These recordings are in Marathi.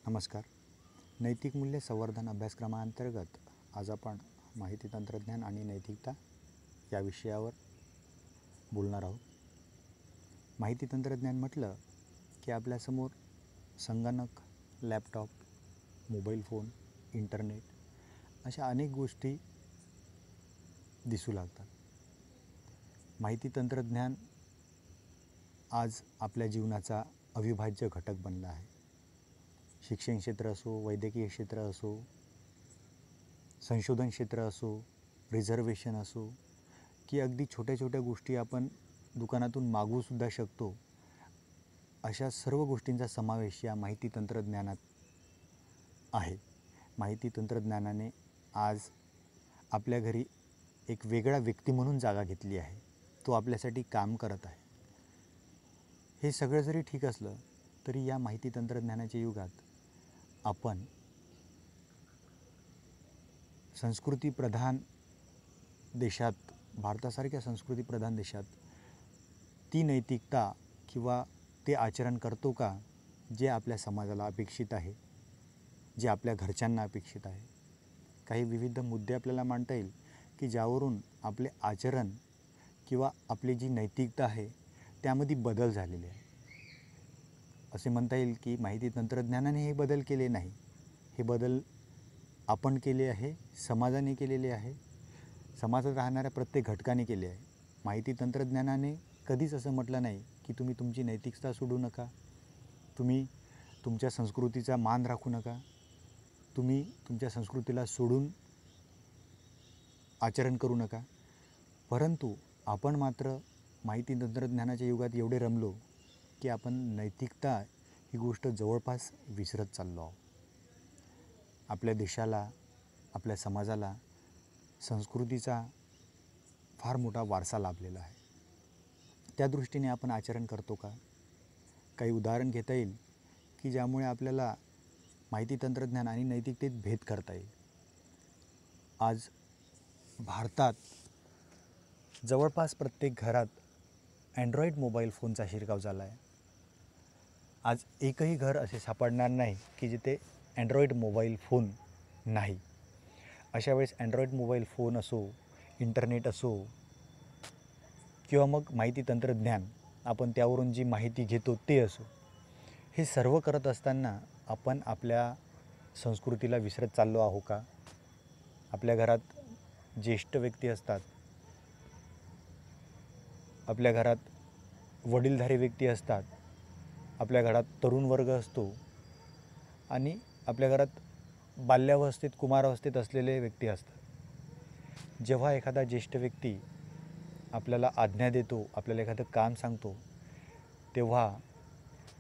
नमस्कार. नैतिक मूल्य संवर्धन अभ्यासक्रमांतर्गत आज आपण माहिती तंत्रज्ञान आणि नैतिकता या विषयावर बोलणार आहोत. माहिती तंत्रज्ञान म्हटलं की आपल्यासमोर संगणक, लॅपटॉप, मोबाईल फोन, इंटरनेट अशा अनेक गोष्टी दिसू लागतात. माहिती तंत्रज्ञान आज आपल्या जीवनाचा अविभाज्य घटक बनला आहे. शिक्षण क्षेत्र असो, वैद्यकीय क्षेत्र असो, संशोधन क्षेत्र असो, रिझर्वेशन असो, की अगदी छोट्या छोट्या गोष्टी आपण दुकानातून मागवूसुद्धा शकतो, अशा सर्व गोष्टींचा समावेश या माहिती तंत्रज्ञानात आहे. माहिती तंत्रज्ञानाने आज आपल्या घरी एक वेगळा व्यक्ती म्हणून जागा घेतली आहे. तो आपल्यासाठी काम करत आहे. हे सगळं जरी ठीक असलं तरी या माहिती तंत्रज्ञानाच्या युगात आपण संस्कृतीप्रधान देशात, भारतासारख्या संस्कृतीप्रधान देशात ती नैतिकता किंवा ते आचरण करतो का जे आपल्या समाजाला अपेक्षित आहे, जे आपल्या घरच्यांना अपेक्षित आहे. काही विविध मुद्दे आपल्याला मांडता येईल की ज्यावरून आपले आचरण किंवा आपली जी नैतिकता आहे त्यामध्ये बदल झालेले आहे. असे म्हणता येईल की माहिती तंत्रज्ञानाने हे बदल केले नाही. हे बदल आपण केले आहे, समाजाने केलेले आहे, समाजात राहणाऱ्या प्रत्येक घटकाने केले आहे. माहिती तंत्रज्ञानाने कधीच असं म्हटलं नाही की तुम्ही तुमची नैतिकता सोडू नका, तुम्ही तुमच्या संस्कृतीचा मान राखू नका, तुम्ही तुमच्या संस्कृतीला सोडून आचरण करू नका. परंतु आपण मात्र माहिती तंत्रज्ञानाच्या युगात एवढे रमलो की आपण नैतिकता ही गोष्ट जवळपास विसरत चाललो आहोत. आपल्या देशाला, आपल्या समाजाला संस्कृतीचा फार मोठा वारसा लाभलेला आहे. त्या दृष्टीने आपण आचरण करतो का? काही उदाहरण घेता येईल की ज्यामुळे आपल्याला माहिती तंत्रज्ञान आणि नैतिकतेत भेद करता येईल. आज भारतात जवळपास प्रत्येक घरात अँड्रॉईड मोबाईल फोनचा शिरकाव झाला आहे. आज एकही घर असे सापडणार नाही की जिथे अँड्रॉईड मोबाईल फोन नाही. अशा वेळेस अँड्रॉईड मोबाईल फोन असो, इंटरनेट असो किंवा मग माहिती तंत्रज्ञान, आपण त्यावरून जी माहिती घेतो ते असो, हे सर्व करत असताना आपण आपल्या संस्कृतीला विसरत चाललो आहो का? आपल्या घरात ज्येष्ठ व्यक्ती असतात, आपल्या घरात वडीलधारी व्यक्ती असतात, आपल्या घरात तरुण वर्ग असतो आणि आपल्या घरात बाल्यावस्थेत, कुमारावस्थेत असलेले व्यक्ती असतात. जेव्हा एखादा ज्येष्ठ व्यक्ती आपल्याला आज्ञा देतो, आपल्याला एखादं काम सांगतो, तेव्हा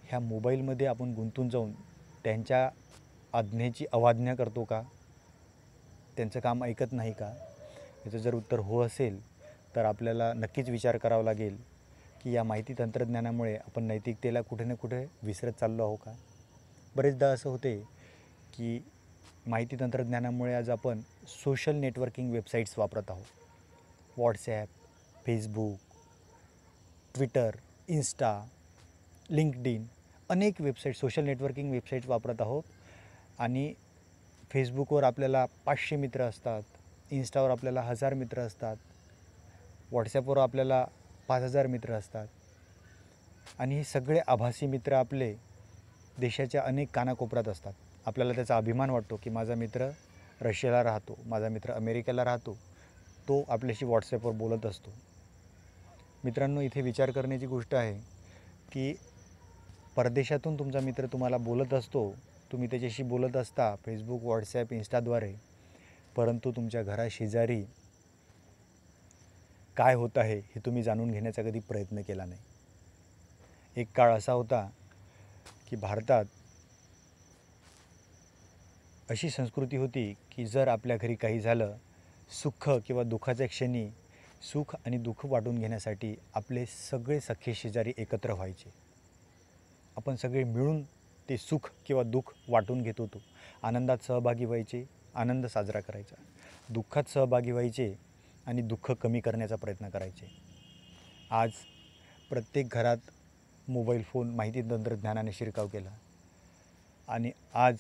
ह्या मोबाईलमध्ये आपण गुंतून जाऊन त्यांच्या आज्ञेची अवज्ञा करतो का? त्यांचं काम ऐकत नाही का? याचं जर उत्तर हो असेल तर आपल्याला नक्कीच विचार करावा लागेल की या माहिती तंत्रज्ञानामुळे आपण नैतिकतेला कुठे ना कुठे विसरत चाललो आहो का? बरेचदा असं होते की माहिती तंत्रज्ञानामुळे आज आपण सोशल नेटवर्किंग वेबसाईट्स वापरत आहोत. WhatsApp, Facebook, Twitter, Insta, LinkedIn अनेक वेबसाईट, सोशल नेटवर्किंग वेबसाईट्स वापरत आहोत. आणि फेसबुकवर आपल्याला 500 मित्र असतात, इन्स्टावर आपल्याला 1000 मित्र असतात, व्हॉट्सॲपवर आपल्याला 5000 मित्र असतात. आणि हे सगळे आभासी मित्र आपले देशाच्या अनेक कानाकोपऱ्यात असतात. आपल्याला त्याचा अभिमान वाटतो की माझा मित्र रशियाला राहतो, माझा मित्र अमेरिकेला राहतो, तो आपल्याशी व्हॉट्सॲपवर बोलत असतो. मित्रांनो, इथे विचार करण्याची गोष्ट आहे की परदेशातून तुमचा मित्र तुम्हाला बोलत असतो, तुम्ही त्याच्याशी बोलत असता फेसबुक, व्हॉट्सॲप, इन्स्टाद्वारे, परंतु तुमच्या घराशेजारी काय होत आहे हे तुम्ही जाणून घेण्याचा कधी प्रयत्न केला नाही. एक काळ असा होता की भारतात अशी संस्कृती होती की जर आपल्या घरी काही झालं, सुख किंवा दुःखाच्या क्षणी सुख आणि दुःख वाटून घेण्यासाठी आपले सगळे सख्खे शेजारी एकत्र व्हायचे. आपण सगळे मिळून ते सुख किंवा दुःख वाटून घेत होतो. आनंदात सहभागी व्हायचे, आनंद साजरा करायचा, दुःखात सहभागी व्हायचे आणि दुःख कमी करण्याचा प्रयत्न करायचे. आज प्रत्येक घरात मोबाईल फोन, माहिती तंत्रज्ञानाने शिरकाव केला. आणि आज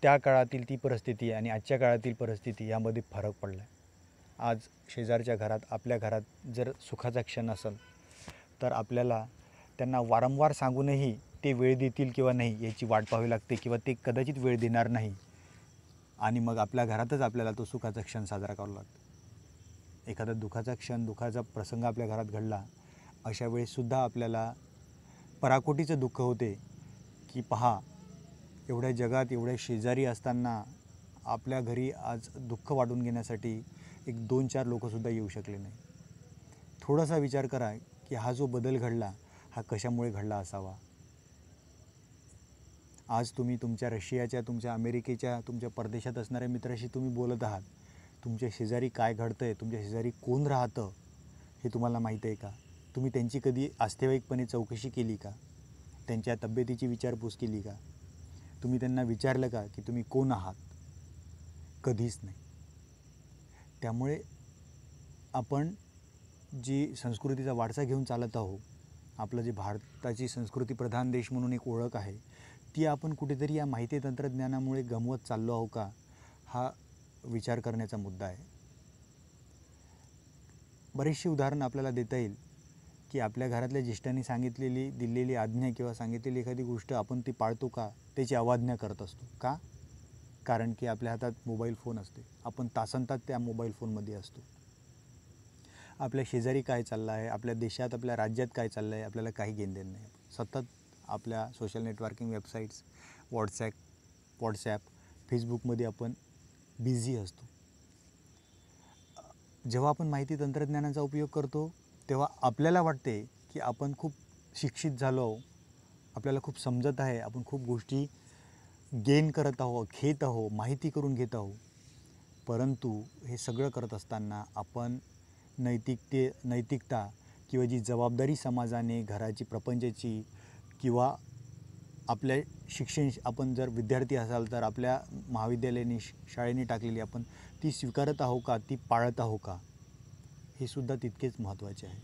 त्या काळातील ती परिस्थिती आणि आजच्या काळातील परिस्थिती यामध्ये फरक पडला आहे. आज शेजारच्या घरात, आपल्या घरात जर सुखाचा क्षण असेल तर आपल्याला त्यांना वारंवार सांगूनही ते वेळ देतील किंवा नाही याची वाट पाहावी लागते, किंवा ते कदाचित वेळ देणार नाही आणि मग आपल्या घरातच आपल्याला तो सुखाचा क्षण साजरा करावा लागतो. एखादा दुःखाचा क्षण, दुःखाचा प्रसंग आपल्या घरात घडला, अशा वेळेससुद्धा आपल्याला पराकोटीचं दुःख होते की पहा, एवढ्या जगात एवढ्या शेजारी असताना आपल्या घरी आज दुःख वाटून घेण्यासाठी एक 2-4 लोकंसुद्धा येऊ शकले नाही. थोडासा विचार करा की हा जो बदल घडला हा कशामुळे घडला असावा. आज तुम्ही तुमच्या रशियाच्या, तुमच्या अमेरिकेच्या, तुमच्या परदेशात असणाऱ्या मित्राशी तुम्ही बोलत आहात. तुमच्या शेजारी काय घडतं आहे, तुमच्या शेजारी कोण राहतं हे तुम्हाला माहीत आहे का? तुम्ही त्यांची कधी आस्थेवाईकपणे चौकशी केली का? त्यांच्या तब्येतीची विचारपूस केली का? तुम्ही त्यांना विचारलं का की तुम्ही कोण आहात? कधीच नाही. त्यामुळे आपण जी संस्कृतीचा वारसा घेऊन चालत आहोत, आपलं जे भारताची संस्कृती प्रधान देश म्हणून एक ओळख आहे, ती आपण कुठेतरी या माहिती तंत्रज्ञानामुळे गमवत चाललो आहो का, हा विचार करण्याचा मुद्दा आहे. बरीचशी उदाहरणं आपल्याला देता येईल की आपल्या घरातल्या ज्येष्ठांनी दिलेली आज्ञा किंवा सांगितलेली एखादी गोष्ट आपण ती पाळतो का, त्याची अवज्ञा करत असतो का? कारण की आपल्या हातात मोबाईल फोन असते, आपण तासनतास त्या मोबाईल फोनमध्ये असतो. आपल्या शेजारी काय चाललं आहे, आपल्या देशात, आपल्या राज्यात काय चाललं आहे, आपल्याला काही घेणदेण नाही. सतत आपल्या सोशल नेटवर्किंग वेबसाईट्स, व्हॉट्सॲप, फेसबुकमध्ये आपण बिझी असतो. जेव्हा आपण माहिती तंत्रज्ञानाचा उपयोग करतो तेव्हा आपल्याला वाटते की आपण खूप शिक्षित झालो, आपल्याला खूप समजत आहे, आपण खूप गोष्टी गेन करत आहोत, घेत आहोत, माहिती करून घेत आहोत. परंतु हे सगळं करत असताना आपण नैतिकता किंवा जी जबाबदारी समाजाने, घराची, प्रपंचाची किंवा आपल्या शिक्षण, आपण जर विद्यार्थी असाल तर आपल्या महाविद्यालयाने, शाळेने टाकलेली, आपण ती स्वीकारत आहो का, ती पाळत आहो का, हे सुद्धा तितकेच महत्त्वाचे आहे.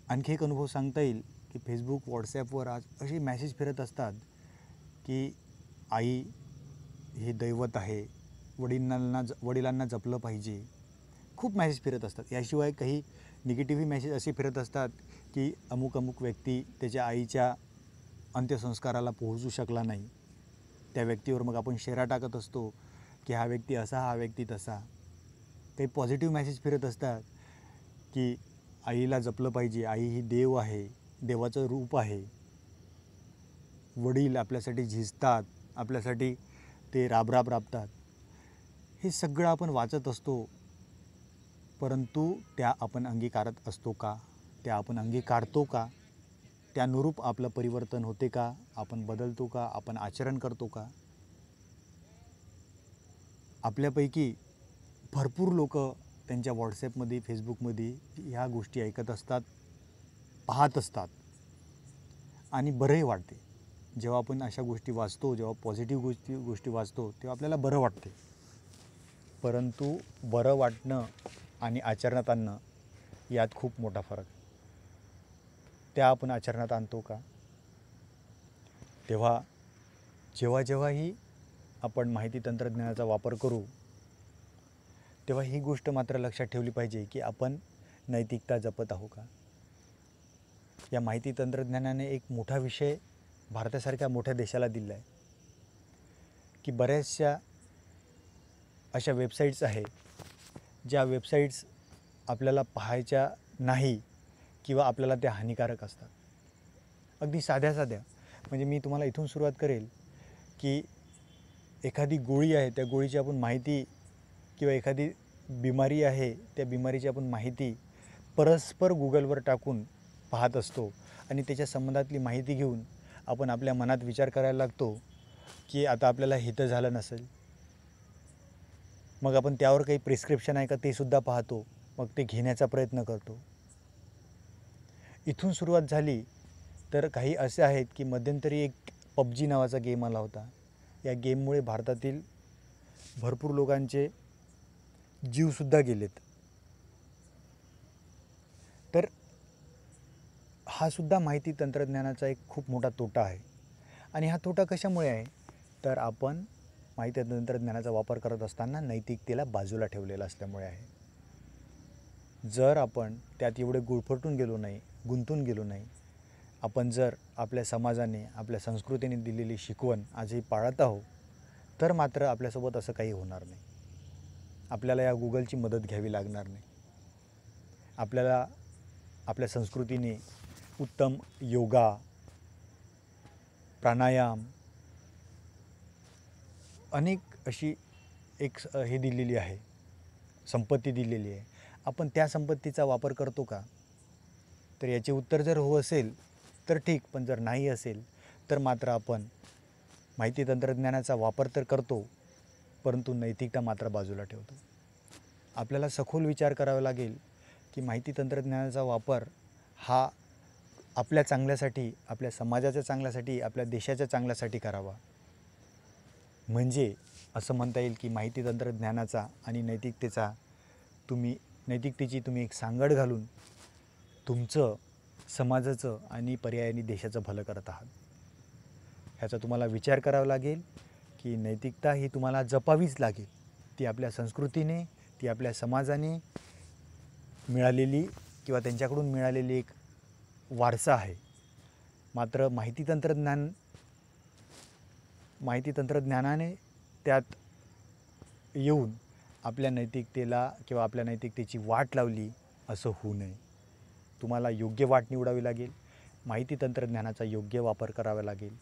आणखी एक अनुभव सांगता येईल की फेसबुक, व्हॉट्सॲपवर आज असे मॅसेज फिरत असतात की आई हे दैवत आहे, वडिलांना जपलं पाहिजे. खूप मॅसेज फिरत असतात. याशिवाय काही निगेटिव्ह मॅसेज असे फिरत असतात की अमुक व्यक्ती त्याच्या आईच्या अंत्यसंस्काराला पोहोचू शकला नाही. त्या व्यक्तीवर मग आपण शेरा टाकत असतो की हा व्यक्ती असा, हा व्यक्ती तसा. काही पॉझिटिव्ह मॅसेज फिरत असतात की आईला जपलं पाहिजे, आई ही देव आहे, देवाचं रूप आहे. वडील आपल्यासाठी झिजतात, आपल्यासाठी ते राबतात. हे सगळं आपण वाचत असतो, परंतु त्या आपण अंगीकारत असतो का, त्या आपण अंगीकारतो का, त्यानुरूप आपलं परिवर्तन होते का, आपण बदलतो का, आपण आचरण करतो का? आपल्यापैकी भरपूर लोक त्यांच्या व्हॉट्सॲपमध्ये, फेसबुकमध्ये ह्या गोष्टी ऐकत असतात, पाहत असतात आणि बरंही वाटते. जेव्हा आपण अशा गोष्टी वाचतो, जेव्हा पॉझिटिव्ह गोष्टी वाचतो तेव्हा आपल्याला बरं वाटते. परंतु बरं वाटणं आणि आचरणात आणणं यात खूप मोठा फरक आहे. त्या आपण आचरणात आणतो का? जेव्हाही आपण माहिती तंत्रज्ञानाचा वापर करू तेव्हा ही गोष्ट मात्र लक्षात ठेवली पाहिजे की आपण नैतिकता जपत आहो का? या माहिती तंत्रज्ञानाने एक मोठा विषय भारतासारख्या मोठ्या देशाला दिला आहे की बऱ्याचशा अशा वेबसाईट्स आहेत ज्या वेबसाईट्स आपल्याला पाहायच्या नाही किंवा आपल्याला त्या हानिकारक असतात. अगदी साध्या म्हणजे मी तुम्हाला इथून सुरुवात करेल की एखादी गोळी आहे, त्या गोळीची आपण माहिती, किंवा एखादी बिमारी आहे, त्या बिमारीची आपण माहिती परस्पर गुगलवर टाकून पाहत असतो आणि त्याच्या संबंधातली माहिती घेऊन आपण आपल्या मनात विचार करायला लागतो की आता आपल्याला हे तर झालं नसेल. मग आपण त्यावर काही प्रिस्क्रिप्शन आहे का ते सुद्धा पाहतो, मग ते घेण्याचा प्रयत्न करतो. इथून सुरुवात झाली तर काही असे आहेत की मध्यंतरी एक PUBG नावाचा गेम आला होता. या गेममुळे भारतातील भरपूर लोकांचे जीवसुद्धा गेलेत. तर हा सुद्धा माहिती तंत्रज्ञानाचा एक खूप मोठा तोटा आहे. आणि हा तोटा कशामुळे आहे, तर आपण माहिती तंत्रज्ञानाचा वापर करत असताना नैतिकतेला बाजूला ठेवलेला असल्यामुळे आहे. जर आपण त्यात एवढे गुरफटून गेलो नाही, गुंतून गेलो नाही, आपण जर आपल्या समाजाने, आपल्या संस्कृतीने दिलेली शिकवण आजही पाळत आहोत, तर मात्र आपल्यासोबत असं काही होणार नाही. आपल्याला या गुगलची मदत घ्यावी लागणार नाही. आपल्याला आपल्या संस्कृतीने उत्तम योगा, प्राणायाम, अनेक अशी हे दिलेली आहे, संपत्ती दिलेली आहे. आपण त्या संपत्तीचा वापर करतो का? तर याचे उत्तर जर हो असेल तर ठीक, पण जर नाही असेल तर मात्र आपण माहिती तंत्रज्ञानाचा वापर तर करतो, परंतु नैतिकता मात्र बाजूला ठेवतो. आपल्याला सखोल विचार करावा लागेल की माहिती तंत्रज्ञानाचा वापर हा आपल्या चांगल्यासाठी, आपल्या समाजाच्या चांगल्यासाठी, आपल्या देशाच्या चांगल्यासाठी करावा. म्हणजे असं म्हणता येईल की माहिती तंत्रज्ञानाचा आणि नैतिकतेची तुम्ही एक सांगड घालून तुमचं, समाजाचं आणि पर्यायाने देशाचं भलं करत आहात. ह्याचा तुम्हाला विचार करावा लागेल की नैतिकता ही तुम्हाला जपावीच लागेल. ती आपल्या संस्कृतीने, ती आपल्या समाजाने मिळालेली किंवा त्यांच्याकडून मिळालेली एक वारसा आहे. मात्र माहिती तंत्रज्ञानाने त्यात येऊन आपल्या नैतिकतेला किंवा आपल्या नैतिकतेची वाट लावली, असं होऊ नये. तुम्हाला योग्य वाट निवडावी लागेल. माहिती तंत्रज्ञानाचा योग्य वापर करावा लागेल.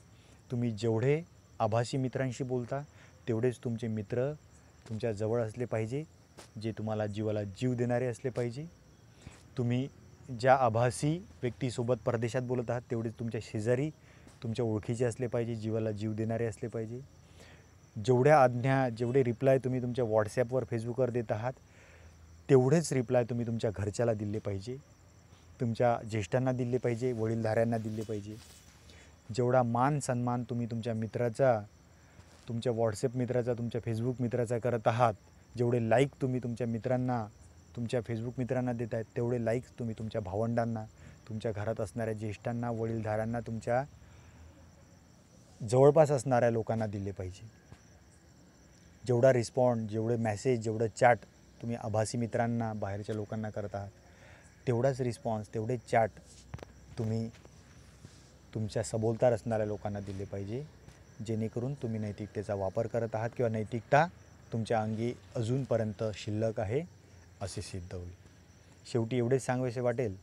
तुम्ही जेवढे आभासी मित्रांशी बोलता, तेवढेच तुमचे मित्र तुमच्या जवळ असले पाहिजे, जे तुम्हाला जीवाला जीव देणारे असले पाहिजे. तुम्ही ज्या आभासी व्यक्तीसोबत परदेशात बोलत आहात, तेवढेच तुमच्या शेजारी तुमच्या ओळखीचे असले पाहिजे, जीवाला जीव देणारे असले पाहिजे. जेवढे रिप्लाय तुम्ही तुमच्या व्हॉट्सॲपवर, फेसबुकवर देत आहात, तेवढेच रिप्लाय तुम्ही तुमच्या घरच्याला दिले पाहिजे, तुमच्या ज्येष्ठांना दिले पाहिजे, वडीलधाऱ्यांना दिले पाहिजे. जेवढा मान सन्मान तुम्ही तुमच्या मित्राचा, तुमच्या व्हॉट्सॲप मित्राचा, तुमच्या फेसबुक मित्राचा करत आहात, जेवढे लाईक तुम्ही तुमच्या मित्रांना, तुमच्या फेसबुक मित्रांना देत आहेत, तेवढे लाईक्स तुम्ही तुमच्या भावंडांना, तुमच्या घरात असणाऱ्या ज्येष्ठांना, वडीलधाऱ्यांना, तुमच्या जवळपास असणाऱ्या लोकांना दिले पाहिजे. जेवढा रिस्पॉन्ड, जेवढे मॅसेज, जेवढं चॅट तुम्ही आभासी मित्रांना, बाहेरच्या लोकांना करत आहात, तेवढाच रिस्पॉन्स, तेवढे चॅट तुम्ही तुमच्या सभोवताल असणाऱ्या लोकांना दिले पाहिजे, जेणेकरून तुम्ही नैतिकतेचा वापर करत आहात किंवा नैतिकता तुमच्या अंगी अजूनपर्यंत शिल्लक आहे असे सिद्ध होईल. शेवटी एवढेच सांगावेसे वाटेल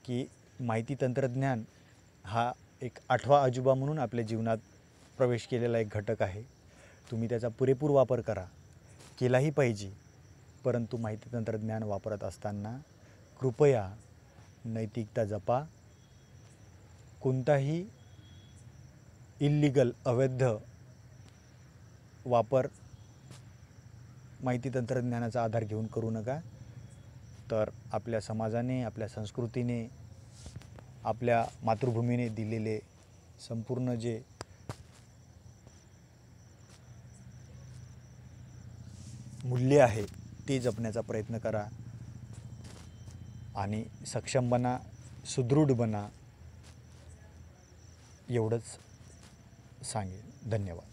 की माहिती तंत्रज्ञान हा एक 8वा अजुबा म्हणून आपल्या जीवनात प्रवेश केलेला एक घटक आहे. तुम्ही त्याचा पुरेपूर वापर केलाही पाहिजे, परंतु माहिती तंत्रज्ञान वापरत असताना कृपया नैतिकता जपा. कोणताही इल्लीगल, अवैध वापर माहिती तंत्रज्ञानाचा आधार घेऊन करू नका. तर आपल्या समाजाने, आपल्या संस्कृतीने, आपल्या मातृभूमीने दिलेले संपूर्ण जे मूल्य आहे ते जपण्याचा प्रयत्न करा आणि सक्षम बना, सुदृढ बना, एवढंच सांगेन. धन्यवाद.